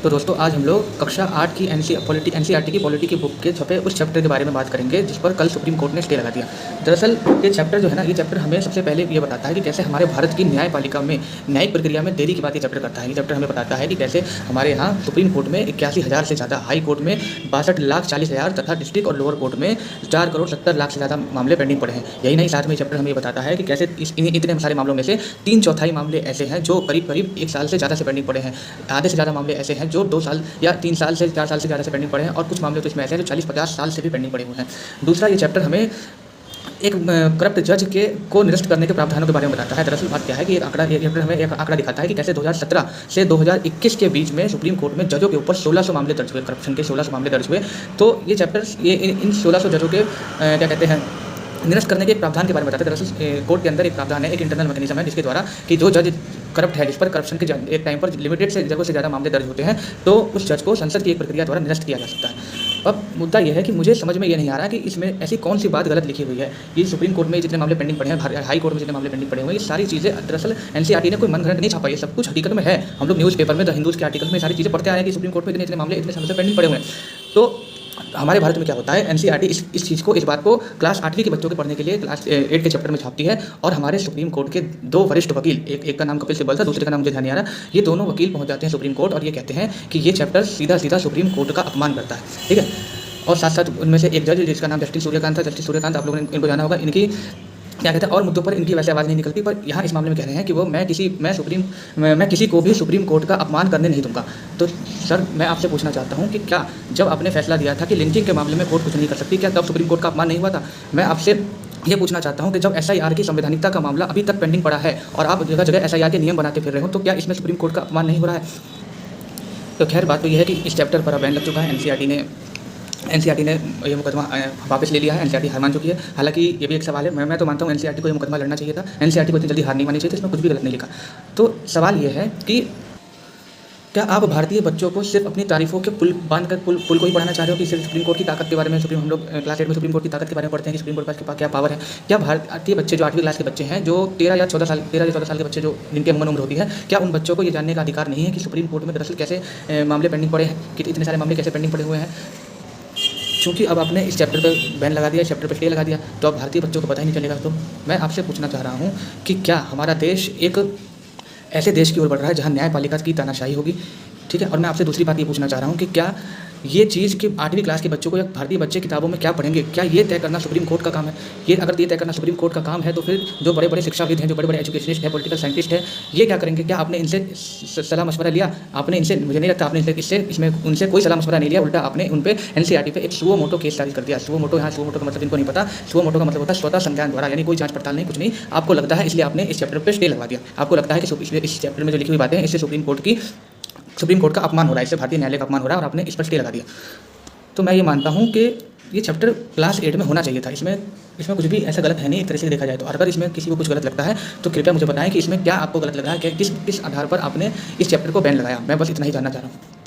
तो दोस्तों आज हम लोग कक्षा 8 की एनसीईआरटी की पॉलिटी की बुक के छपे उस चैप्टर के बारे में बात करेंगे जिस पर कल सुप्रीम कोर्ट ने स्टे लगा दिया। दरअसल ये चैप्टर जो है ना, ये चैप्टर हमें सबसे पहले ये बताता है कि कैसे हमारे भारत की न्यायपालिका में न्यायिक प्रक्रिया में देरी की बात ये चैप्टर करता है। ये चैप्टर हमें बताता है कि कैसे हमारे यहाँ सुप्रीम कोर्ट में 81,000 से ज़्यादा, हाई कोर्ट में 62,40,000 तथा डिस्ट्रिक्ट और लोअर कोर्ट में 4,70,00,000 से ज़्यादा मामले पेंडिंग पड़े हैं। यही नहीं, साथ में चैप्टर हमें ये बताता है कि कैसे इतने सारे मामलों में से 3/4 मामले ऐसे हैं जो करीब 1 साल से ज़्यादा से पेंडिंग पड़े हैं। आधे से ज़्यादा मामले ऐसे हैं जो 2 साल या 3 साल से 4 साल से ज़्यादा से पेंडिंग पड़े हैं, और कुछ मामले तो इसमें ऐसे हैं जो 40-50 साल से भी पेंडिंग पड़े हुए हैं। दूसरा, ये चैप्टर हमें एक करप्ट जज को निरस्त करने के प्रावधानों के बारे में बताता है। दरअसल बात क्या है कि ये चैप्टर हमें एक आंकड़ा दिखाता है कि कैसे 2017 से 2021 के बीच में सुप्रीम कोर्ट में जजों के ऊपर 1600 मामले दर्ज हुए, करप्शन के 1600 मामले दर्ज हुए। तो ये चैप्टर इन 1600 जजों के क्या कहते हैं, निरस्त करने के एक प्रावधान के बारे में बताते हैं। दरअसल कोर्ट के अंदर एक प्रावधान है, एक इंटरनल मैकेनिज्म है जिसके द्वारा कि जो जज करप्ट है, जिस पर करप्शन के एक टाइम पर लिमिटेड से जगहों से ज़्यादा मामले दर्ज होते हैं, तो उस जज को संसद की एक प्रक्रिया द्वारा निरस्त किया जा सकता है। अब मुद्दा यह है कि मुझे समझ में ये नहीं आ रहा कि इसमें ऐसी कौन सी बात गलत लिखी हुई है। ये सुप्रीम कोर्ट में जितने मामले पेंडिंग पड़े हैं, हाई कोर्ट में जितने मामले पेंडिंग पड़े हुए हैं, ये सारी चीज़ें दरअसल एनसीईआरटी ने कोई मनगढ़ंत नहीं छापा, ये सब कुछ हकीकत में है। हम लोग न्यूज़पेपर में, द हिंदूज़ के आर्टिकल में सारी चीज़ें पढ़ते आ रहे हैं कि सुप्रीम कोर्ट में इतने मामले इतने समय से पेंडिंग पड़े हुए हैं। तो हमारे भारत में क्या होता है, एनसीईआरटी इस चीज़ को, इस बात को क्लास 8वीं के बच्चों के पढ़ने के लिए क्लास 8 के चैप्टर में छापती है। और हमारे सुप्रीम कोर्ट के 2 वरिष्ठ वकील, एक का नाम कपिल सिब्बल था, दूसरे का नाम मुझे ध्यान नहीं आ रहा, ये दोनों वकील पहुंच जाते हैं सुप्रीम कोर्ट और ये कहते हैं कि ये चैप्टर सीधा सुप्रीम कोर्ट का अपमान करता है। ठीक है। और साथ साथ उनमें से एक जज जिसका नाम जस्टिस सूर्यकांत था, जस्टिस सूर्यकांत, आप लोगों ने इनको जाना होगा, इनकी क्या कहते हैं और मुद्दों पर इनकी वैसे आवाज़ नहीं निकलती, पर यहाँ इस मामले में कह रहे हैं कि वो मैं किसी को भी सुप्रीम कोर्ट का अपमान करने नहीं दूंगा। तो सर, मैं आपसे पूछना चाहता हूँ कि क्या जब आपने फैसला दिया था कि लिंचिंग के मामले में कोर्ट कुछ नहीं कर सकती, क्या तब सुप्रीम कोर्ट का अपमान नहीं हुआ था? मैं आपसे ये पूछना चाहता हूँ कि जब एसआईआर की संवैधानिकता का मामला अभी तक पेंडिंग पड़ा है और आप जगह जगह एसआईआर के नियम बनाते फिर रहे हो, तो क्या इसमें सुप्रीम कोर्ट का अपमान नहीं हो रहा है? तो खैर, बात तो यह है कि इस चैप्टर पर अब बैन लग चुका है। एनसीईआरटी ने ये मुकदमा वापस ले लिया है, एनसीईआरटी हार मान चुकी है। हालांकि ये भी एक सवाल है, मैं तो मानता हूँ एनसीईआरटी को ये मुकदमा लड़ना चाहिए था, एनसीईआरटी को इतनी जल्दी हार नहीं माननी चाहिए थी, इसमें कुछ भी गलत नहीं लिखा। तो सवाल ये है कि क्या आप भारतीय बच्चों को सिर्फ अपनी तारीफों के पुल बांधकर पुल को ही पढ़ाना चाह रहे हो कि सिर्फ सुप्रीम कोर्ट की ताकत के बारे में, हम लोग क्लास 8 में सुप्रीम कोर्ट की ताकत के बारे में पढ़ते हैं कि सुप्रीम कोर्ट के पास क्या पावर है? क्या भारतीय बच्चे जो 8वीं क्लास के बच्चे हैं, जो 13 या 14 साल के बच्चे, जो जिनकी उम्र होती है, क्या उन बच्चों को ये जानने का अधिकार नहीं है कि सुप्रीम कोर्ट में दरअसल कैसे मामले पेंडिंग पड़े हैं, कि इतने सारे मामले कैसे पेंडिंग पड़े हुए हैं? क्योंकि अब आपने इस चैप्टर पर बैन लगा दिया, इस चैप्टर पर स्टे लगा दिया, तो अब भारतीय बच्चों को पता ही नहीं चलेगा। तो मैं आपसे पूछना चाह रहा हूँ कि क्या हमारा देश एक ऐसे देश की ओर बढ़ रहा है जहाँ न्यायपालिका की तानाशाही होगी? ठीक है। और मैं आपसे दूसरी बात ये पूछना चाह रहा हूँ कि क्या ये चीज़ कि 8वीं क्लास के बच्चों को या भारतीय बच्चे किताबों में क्या पढ़ेंगे, क्या ये तय करना सुप्रीम कोर्ट का काम है? ये अगर ये तय करना सुप्रीम कोर्ट का काम है, तो फिर जो बड़े बड़े शिक्षाविद हैं, जो बड़े बड़े एजुकेशनिस्ट हैं, पॉलिटिकल साइंटिस्ट हैं, ये क्या करेंगे? क्या आपने इनसे सलाह मशवरा लिया? आपने इनसे, मुझे नहीं लगता आपने इसमें उनसे कोई सलाह मशवरा नहीं लिया, उल्टा आपने उन पर एनसीईआरटी पे एक सुओ मोटो केस जारी कर दिया। सुओ मोटो का मतलब इनको नहीं पता। सुओ मोटो का मतलब होता है स्वतः संज्ञान द्वारा, यानी कोई जांच पड़ताल नहीं, कुछ नहीं। आपको लगता है इसलिए आपने इस चैप्टर पर स्टे लगवा दिया। आपको लगता है कि इस चैप्टर में जो लिखी हुई बातें हैं, इससे सुप्रीम कोर्ट का अपमान हो रहा है, इससे भारतीय न्यायालय का अपमान हो रहा है, और आपने इस पर स्टे लगा दिया। तो मैं ये मानता हूँ कि ये चैप्टर क्लास 8 में होना चाहिए था। इसमें कुछ भी ऐसा गलत है नहीं, एक तरह से देखा जाए तो। अगर इसमें किसी को कुछ गलत लगता है तो कृपया मुझे बताएं कि इसमें क्या आपको गलत लगा है, किस आधार पर आपने इस चैप्टर को बैन लगाया। मैं बस इतना ही जानना चाह रहा हूँ।